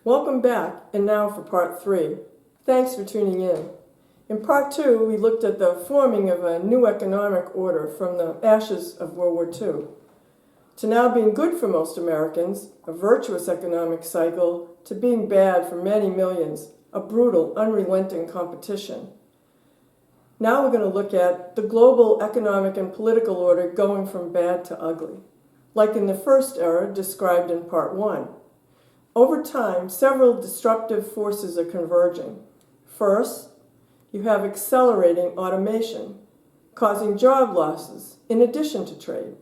Welcome back, and now for part 3. Thanks for tuning in. In part 2, we looked at the forming of a new economic order from the ashes of World War II to now being good for most Americans, a virtuous economic cycle, to being bad for many millions, a brutal, unrelenting competition. Now we're going to look at the global economic and political order going from bad to ugly, like in the first era described in part 1. Over time, several disruptive forces are converging. First, you have accelerating automation, causing job losses in addition to trade,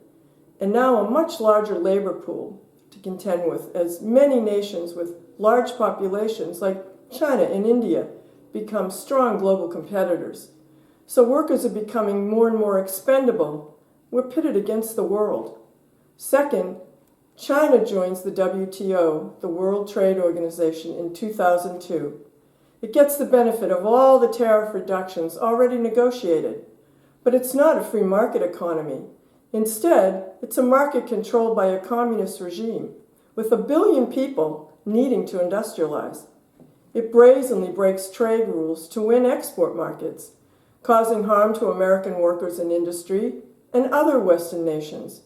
and now a much larger labor pool to contend with as many nations with large populations like China and India become strong global competitors. So workers are becoming more and more expendable. We're pitted against the world. Second, China joins the WTO, the World Trade Organization, in 2002. It gets the benefit of all the tariff reductions already negotiated. But it's not a free market economy. Instead, it's a market controlled by a communist regime, with 1 billion people needing to industrialize. It brazenly breaks trade rules to win export markets, causing harm to American workers and industry and other Western nations.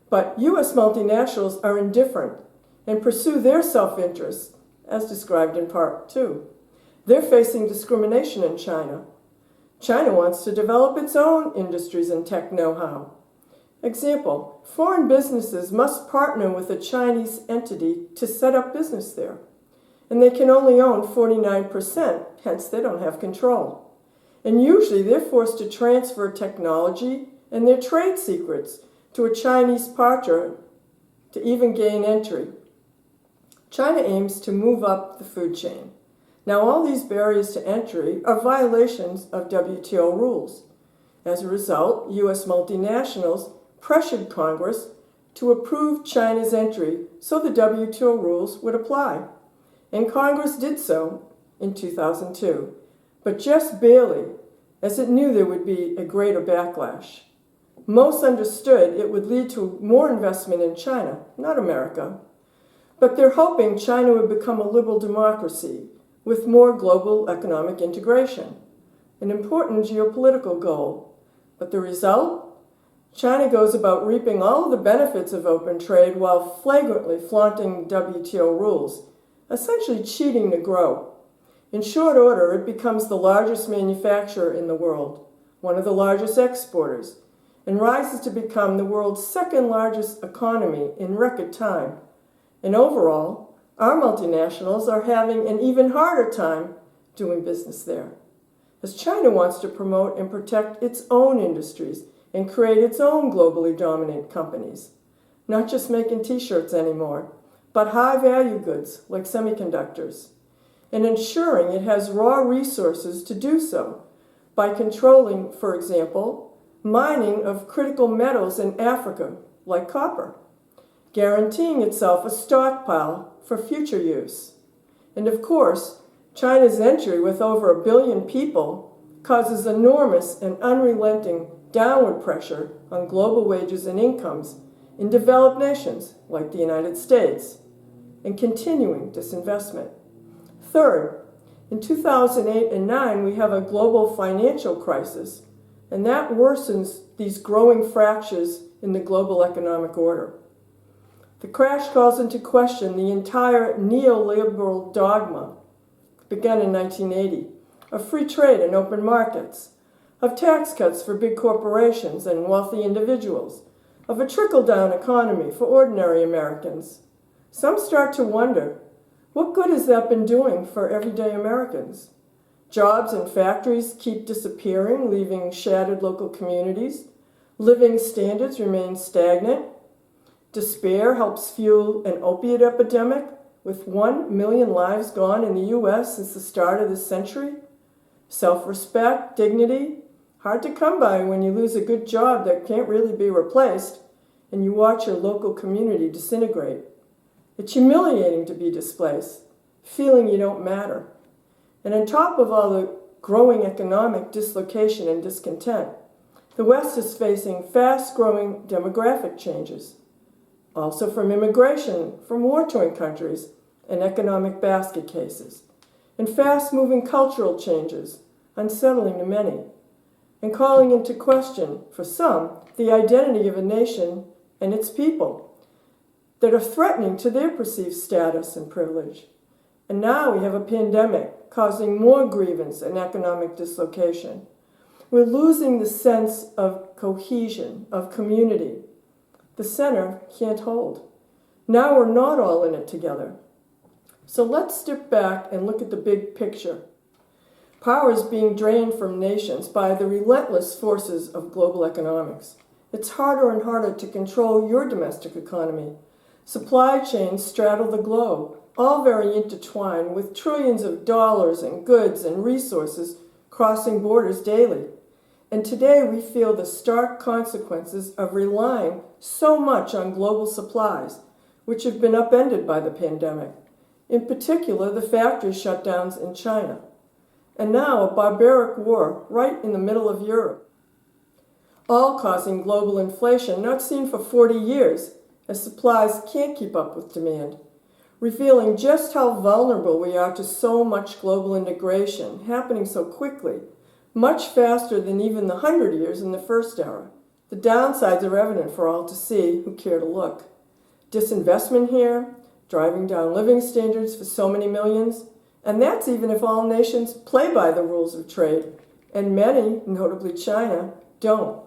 But U.S. multinationals are indifferent and pursue their self-interest, as described in part 2. They're facing discrimination in China. China wants to develop its own industries and tech know-how. Example, foreign businesses must partner with a Chinese entity to set up business there. And they can only own 49%, hence they don't have control. And usually they're forced to transfer technology and their trade secrets to a Chinese partner to even gain entry. China aims to move up the food chain. Now, all these barriers to entry are violations of WTO rules. As a result, U.S. multinationals pressured Congress to approve China's entry so the WTO rules would apply. And Congress did so in 2002, but just barely, as it knew there would be a greater backlash. Most understood it would lead to more investment in China, not America. But they're hoping China would become a liberal democracy with more global economic integration, an important geopolitical goal. But the result? China goes about reaping all of the benefits of open trade while flagrantly flaunting WTO rules, essentially cheating to grow. In short order, it becomes the largest manufacturer in the world, one of the largest exporters, and rises to become the world's second largest economy in record time. And overall, our multinationals are having an even harder time doing business there, as China wants to promote and protect its own industries and create its own globally dominant companies, not just making t-shirts anymore, but high-value goods like semiconductors, and ensuring it has raw resources to do so by controlling, for example, mining of critical metals in Africa, like copper, guaranteeing itself a stockpile for future use. And of course, China's entry with over 1 billion people causes enormous and unrelenting downward pressure on global wages and incomes in developed nations like the United States, and continuing disinvestment. Third, in 2008 and 2009, we have a global financial crisis, and that worsens these growing fractures in the global economic order. The crash calls into question the entire neoliberal dogma, begun in 1980, of free trade and open markets, of tax cuts for big corporations and wealthy individuals, of a trickle-down economy for ordinary Americans. Some start to wonder, what good has that been doing for everyday Americans? Jobs and factories keep disappearing, leaving shattered local communities. Living standards remain stagnant. Despair helps fuel an opiate epidemic, with 1 million lives gone in the U.S. since the start of this century. Self-respect, dignity, hard to come by when you lose a good job that can't really be replaced, and you watch your local community disintegrate. It's humiliating to be displaced, feeling you don't matter. And on top of all the growing economic dislocation and discontent, the West is facing fast-growing demographic changes, also from immigration from war-torn countries and economic basket cases, and fast-moving cultural changes, unsettling to many, and calling into question, for some, the identity of a nation and its people that are threatening to their perceived status and privilege. And now we have a pandemic causing more grievance and economic dislocation. We're losing the sense of cohesion, of community. The center can't hold. Now we're not all in it together. So let's step back and look at the big picture. Power is being drained from nations by the relentless forces of global economics. It's harder and harder to control your domestic economy. Supply chains straddle the globe, all very intertwined, with trillions of dollars and goods and resources crossing borders daily. And today we feel the stark consequences of relying so much on global supplies, which have been upended by the pandemic. In particular, the factory shutdowns in China. And now a barbaric war right in the middle of Europe, all causing global inflation not seen for 40 years, as supplies can't keep up with demand, revealing just how vulnerable we are to so much global integration happening so quickly, much faster than even the 100 years in the first era. The downsides are evident for all to see who care to look. Disinvestment here, driving down living standards for so many millions, and that's even if all nations play by the rules of trade, and many, notably China, don't.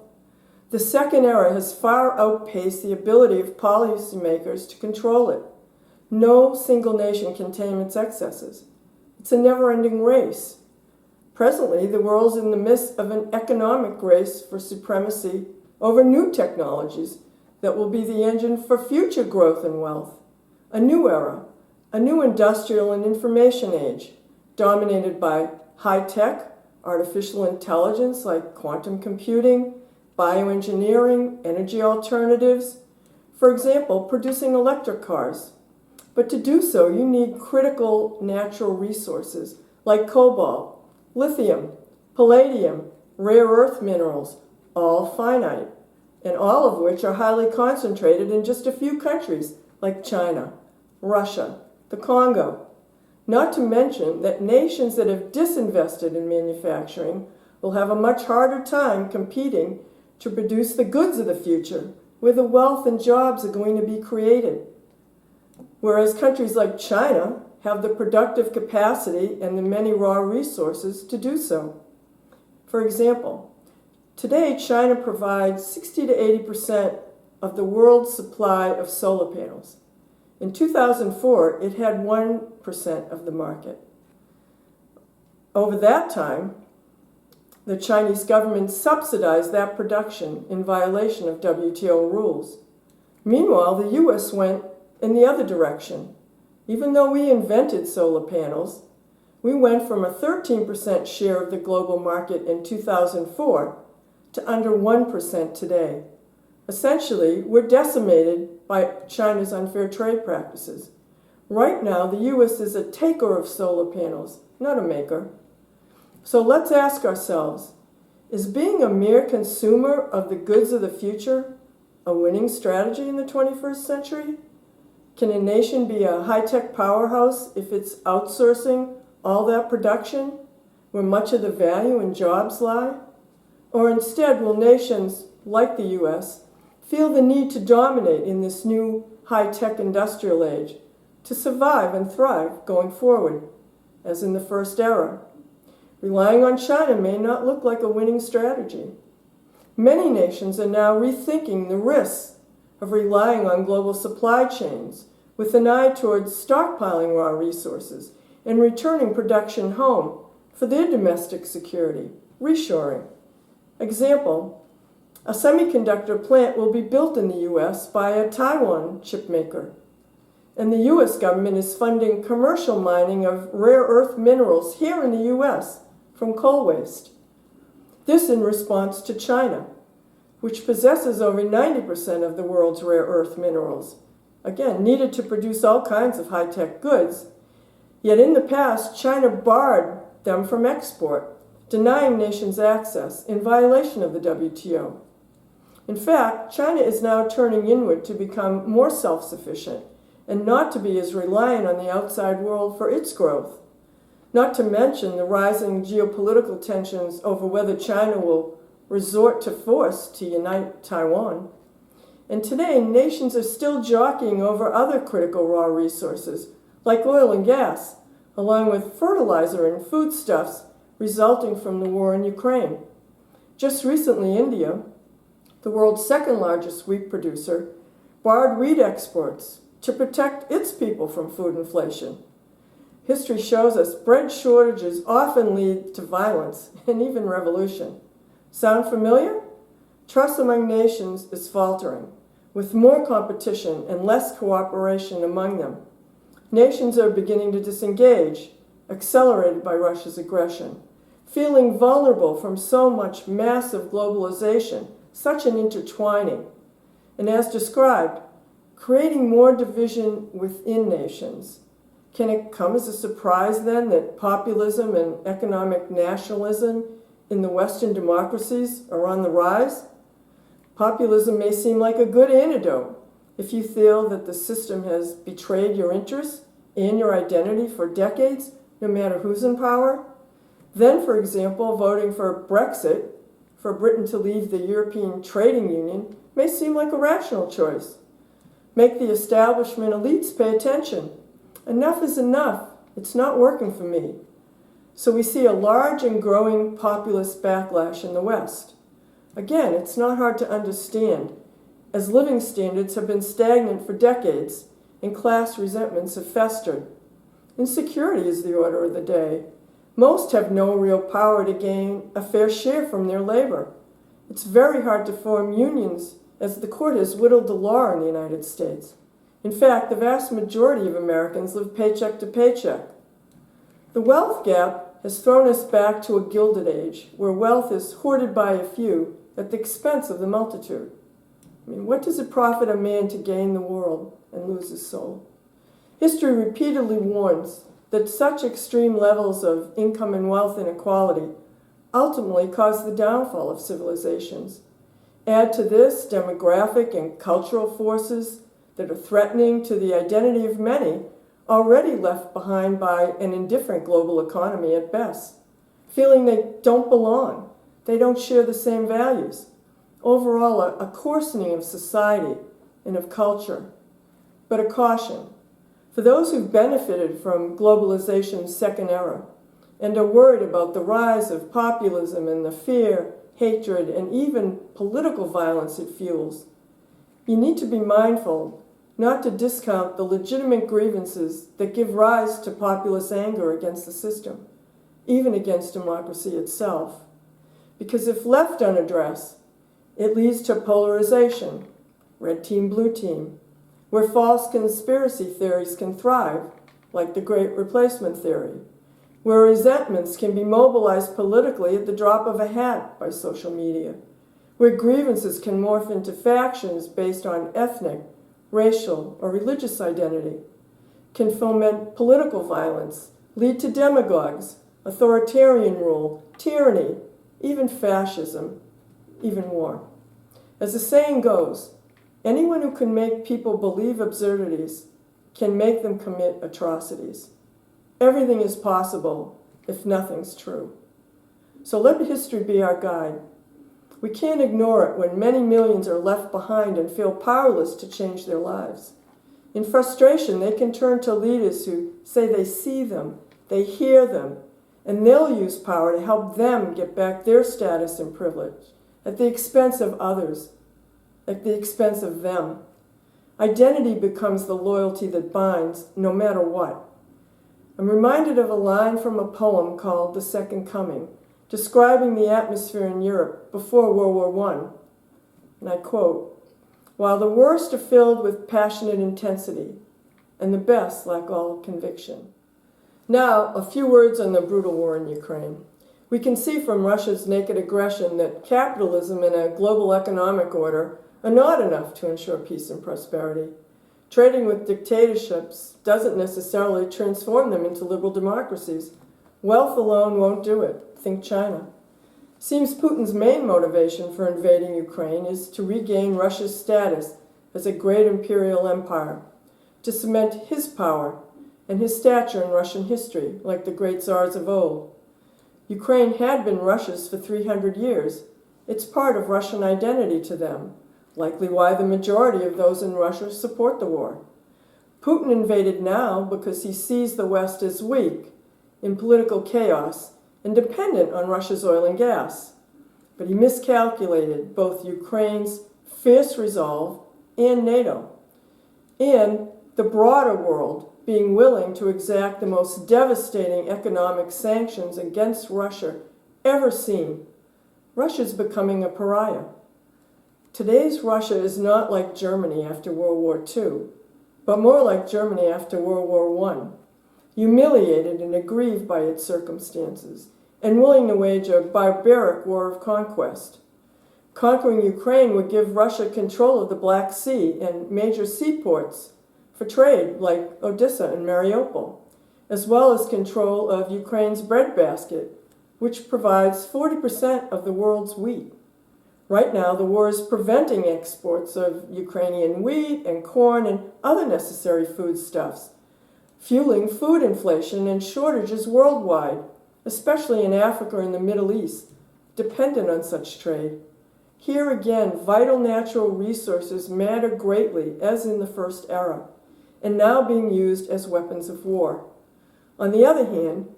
The second era has far outpaced the ability of policymakers to control it. No single nation can tame its excesses. It's a never-ending race. Presently, the world's in the midst of an economic race for supremacy over new technologies that will be the engine for future growth and wealth. A new era, a new industrial and information age, dominated by high-tech, artificial intelligence like quantum computing, bioengineering, energy alternatives, for example, producing electric cars. But to do so, you need critical natural resources like cobalt, lithium, palladium, rare earth minerals, all finite, and all of which are highly concentrated in just a few countries like China, Russia, the Congo. Not to mention that nations that have disinvested in manufacturing will have a much harder time competing to produce the goods of the future, where the wealth and jobs are going to be created. Whereas countries like China have the productive capacity and the many raw resources to do so. For example, today China provides 60 to 80% of the world's supply of solar panels. In 2004, it had 1% of the market. Over that time, the Chinese government subsidized that production in violation of WTO rules. Meanwhile, the U.S. went in the other direction. Even though we invented solar panels, we went from a 13% share of the global market in 2004 to under 1% today. Essentially, we're decimated by China's unfair trade practices. Right now, the U.S. is a taker of solar panels, not a maker. So let's ask ourselves, is being a mere consumer of the goods of the future a winning strategy in the 21st century? Can a nation be a high-tech powerhouse if it's outsourcing all that production, where much of the value and jobs lie? Or instead, will nations, like the U.S., feel the need to dominate in this new high-tech industrial age to survive and thrive going forward, as in the first era? Relying on China may not look like a winning strategy. Many nations are now rethinking the risks of relying on global supply chains with an eye towards stockpiling raw resources and returning production home for their domestic security, reshoring. Example, a semiconductor plant will be built in the U.S. by a Taiwan chipmaker, and the U.S. government is funding commercial mining of rare earth minerals here in the U.S. from coal waste. This in response to China, which possesses over 90% of the world's rare earth minerals, again, needed to produce all kinds of high-tech goods. Yet in the past, China barred them from export, denying nations access in violation of the WTO. In fact, China is now turning inward to become more self-sufficient and not to be as reliant on the outside world for its growth. Not to mention the rising geopolitical tensions over whether China will resort to force to unite Taiwan. And today, nations are still jockeying over other critical raw resources, like oil and gas, along with fertilizer and foodstuffs resulting from the war in Ukraine. Just recently, India, the world's second largest wheat producer, barred wheat exports to protect its people from food inflation. History shows us bread shortages often lead to violence and even revolution. Sound familiar? Trust among nations is faltering, with more competition and less cooperation among them. Nations are beginning to disengage, accelerated by Russia's aggression, feeling vulnerable from so much massive globalization, such an intertwining, and as described, creating more division within nations. Can it come as a surprise then that populism and economic nationalism in the Western democracies are on the rise? Populism may seem like a good antidote if you feel that the system has betrayed your interests and your identity for decades, no matter who's in power. Then, for example, voting for Brexit, for Britain to leave the European Trading Union, may seem like a rational choice. Make the establishment elites pay attention. Enough is enough. It's not working for me. So we see a large and growing populist backlash in the West. Again, it's not hard to understand, as living standards have been stagnant for decades and class resentments have festered. Insecurity is the order of the day. Most have no real power to gain a fair share from their labor. It's very hard to form unions, as the court has whittled the law in the United States. In fact, the vast majority of Americans live paycheck to paycheck. The wealth gap has thrown us back to a gilded age, where wealth is hoarded by a few at the expense of the multitude. What does it profit a man to gain the world and lose his soul? History repeatedly warns that such extreme levels of income and wealth inequality ultimately cause the downfall of civilizations. Add to this demographic and cultural forces that are threatening to the identity of many, already left behind by an indifferent global economy at best, feeling they don't belong, they don't share the same values. Overall, a coarsening of society and of culture. But a caution, for those who've benefited from globalization's second era and are worried about the rise of populism and the fear, hatred, and even political violence it fuels, you need to be mindful not to discount the legitimate grievances that give rise to populist anger against the system, even against democracy itself. Because if left unaddressed, it leads to polarization, red team, blue team, where false conspiracy theories can thrive, like the Great Replacement theory, where resentments can be mobilized politically at the drop of a hat by social media, where grievances can morph into factions based on ethnic, racial, or religious identity, can foment political violence, lead to demagogues, authoritarian rule, tyranny, even fascism, even war. As the saying goes, anyone who can make people believe absurdities can make them commit atrocities. Everything is possible if nothing's true. So let history be our guide. We can't ignore it when many millions are left behind and feel powerless to change their lives. In frustration, they can turn to leaders who say they see them, they hear them, and they'll use power to help them get back their status and privilege at the expense of others, at the expense of them. Identity becomes the loyalty that binds, no matter what. I'm reminded of a line from a poem called The Second Coming, describing the atmosphere in Europe before World War I. And I quote, "While the worst are filled with passionate intensity, and the best lack all conviction." Now, a few words on the brutal war in Ukraine. We can see from Russia's naked aggression that capitalism and a global economic order are not enough to ensure peace and prosperity. Trading with dictatorships doesn't necessarily transform them into liberal democracies. Wealth alone won't do it. Think China. Seems Putin's main motivation for invading Ukraine is to regain Russia's status as a great imperial empire, to cement his power and his stature in Russian history, like the great Tsars of old. Ukraine had been Russia's for 300 years. It's part of Russian identity to them, likely why the majority of those in Russia support the war. Putin invaded now because he sees the West as weak, in political chaos, and dependent on Russia's oil and gas. But he miscalculated both Ukraine's fierce resolve and NATO, and the broader world being willing to exact the most devastating economic sanctions against Russia ever seen. Russia's becoming a pariah. Today's Russia is not like Germany after World War II, but more like Germany after World War I, humiliated and aggrieved by its circumstances, and willing to wage a barbaric war of conquest. Conquering Ukraine would give Russia control of the Black Sea and major seaports for trade, like Odessa and Mariupol, as well as control of Ukraine's breadbasket, which provides 40% of the world's wheat. Right now, the war is preventing exports of Ukrainian wheat and corn and other necessary foodstuffs, fueling food inflation and shortages worldwide, especially in Africa and the Middle East, dependent on such trade. Here again, vital natural resources matter greatly, as in the First Era, and now being used as weapons of war. On the other hand,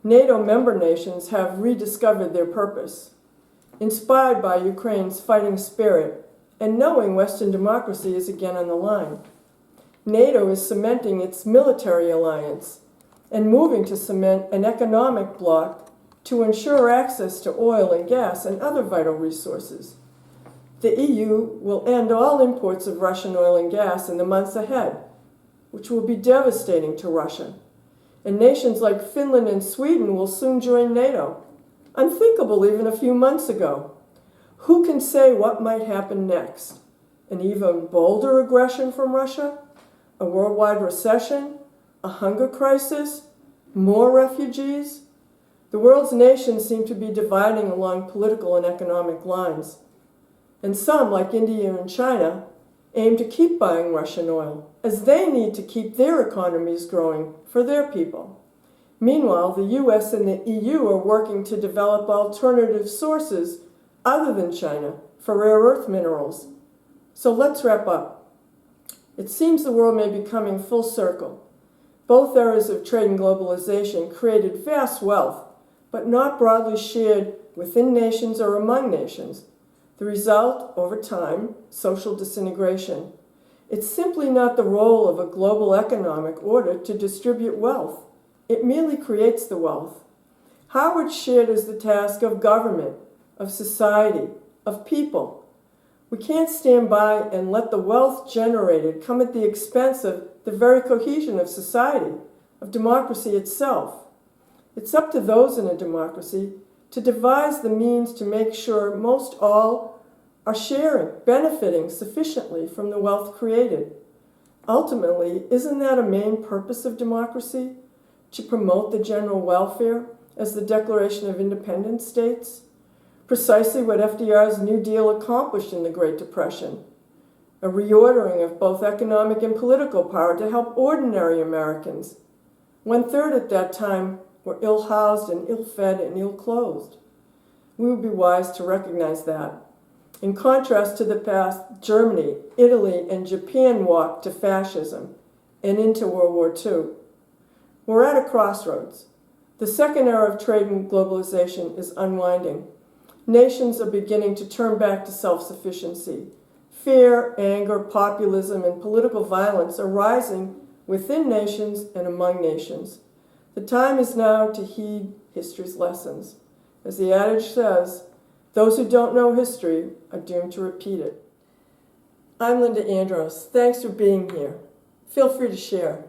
NATO member nations have rediscovered their purpose. Inspired by Ukraine's fighting spirit, and knowing Western democracy is again on the line, NATO is cementing its military alliance and moving to cement an economic bloc to ensure access to oil and gas and other vital resources. The EU will end all imports of Russian oil and gas in the months ahead, which will be devastating to Russia. And nations like Finland and Sweden will soon join NATO. Unthinkable even a few months ago. Who can say what might happen next? An even bolder aggression from Russia? A worldwide recession? A hunger crisis? More refugees? The world's nations seem to be dividing along political and economic lines. And some, like India and China, aim to keep buying Russian oil, as they need to keep their economies growing for their people. Meanwhile, the US and the EU are working to develop alternative sources other than China for rare earth minerals. So let's wrap up. It seems the world may be coming full circle. Both eras of trade and globalization created vast wealth, but not broadly shared within nations or among nations. The result, over time, social disintegration. It's simply not the role of a global economic order to distribute wealth. It merely creates the wealth. How it's shared is the task of government, of society, of people. We can't stand by and let the wealth generated come at the expense of the very cohesion of society, of democracy itself. It's up to those in a democracy to devise the means to make sure most all are sharing, benefiting sufficiently from the wealth created. Ultimately, isn't that a main purpose of democracy? To promote the general welfare, as the Declaration of Independence states? Precisely what FDR's New Deal accomplished in the Great Depression. A reordering of both economic and political power to help ordinary Americans. 1/3 at that time were ill-housed and ill-fed and ill-clothed. We would be wise to recognize that. In contrast to the past, Germany, Italy, and Japan walked to fascism and into World War II. We're at a crossroads. The second era of trade and globalization is unwinding. Nations are beginning to turn back to self-sufficiency. Fear, anger, populism, and political violence are rising within nations and among nations. The time is now to heed history's lessons. As the adage says, those who don't know history are doomed to repeat it. I'm Linda Andros. Thanks for being here. Feel free to share.